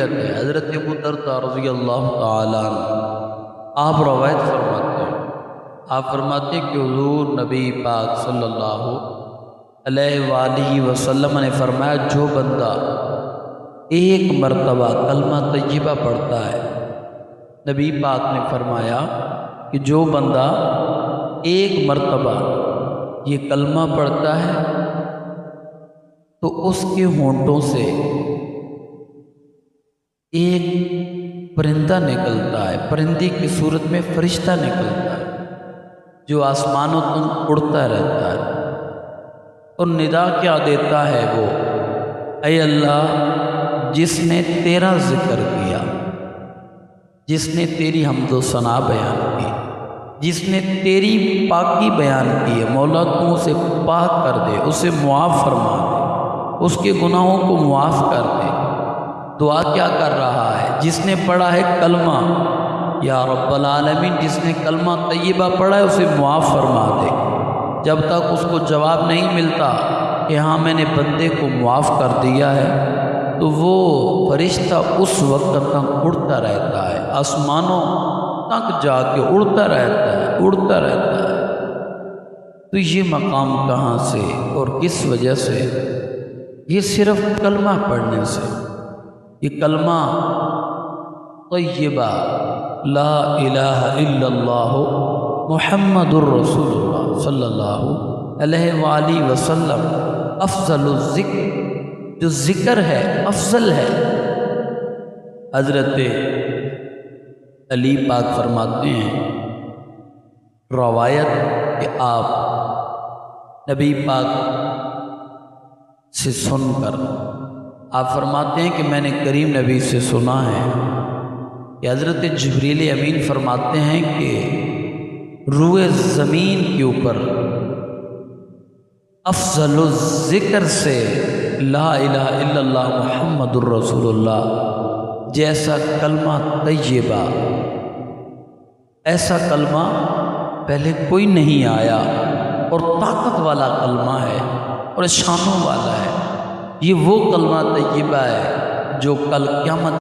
فضیلت ہے۔ حضرت ابو درداء رضی اللہ تعالیٰ عنہ آپ روایت فرماتے ہیں، آپ فرماتے ہیں کہ حضور نبی پاک صلی اللہ علیہ وآلہ وسلم نے فرمایا جو بندہ ایک مرتبہ کلمہ طیبہ پڑھتا ہے، نبی پاک نے فرمایا کہ جو بندہ ایک مرتبہ یہ کلمہ پڑھتا ہے تو اس کے ہونٹوں سے ایک پرندہ نکلتا ہے، پرندے کی صورت میں فرشتہ نکلتا ہے جو آسمانوں تک اڑتا رہتا ہے اور ندا کیا دیتا ہے وہ، اے اللہ جس نے تیرا ذکر کیا، جس نے تیری حمد و ثنا بیان کی، جس نے تیری پاکی بیان کی ہے، مولا تو اسے پاک کر دے، اسے معاف فرما دے، اس کے گناہوں کو معاف کر دے۔ دعا کیا کر رہا ہے؟ جس نے پڑھا ہے کلمہ، یا رب العالمین جس نے کلمہ طیبہ پڑھا ہے اسے معاف فرما دے۔ جب تک اس کو جواب نہیں ملتا کہ ہاں میں نے بندے کو معاف کر دیا ہے، تو وہ فرشتہ اس وقت تک اڑتا رہتا ہے، آسمانوں تک جا کے اڑتا رہتا ہے، اڑتا رہتا ہے۔ تو یہ مقام کہاں سے اور کس وجہ سے؟ یہ صرف کلمہ پڑھنے سے، یہ کلمہ طیبہ لا الہ الا اللہ محمد الرسول اللہ صلی اللہ علیہ وآلہ وسلم افضل الذکر، جو ذکر ہے افضل ہے۔ حضرت علی پاک فرماتے ہیں روایت کہ آپ نبی پاک سے سن کر آپ فرماتے ہیں کہ میں نے کریم نبی سے سنا ہے کہ حضرت جبریل امین فرماتے ہیں کہ روئے زمین کے اوپر افضل الذکر سے لا الہ الا اللہ محمد الرسول اللہ جیسا کلمہ طیبہ، ایسا کلمہ پہلے کوئی نہیں آیا، اور طاقت والا کلمہ ہے اور شانوں والا ہے۔ یہ وہ کلمہ طیبہ ہے جو کل قیامت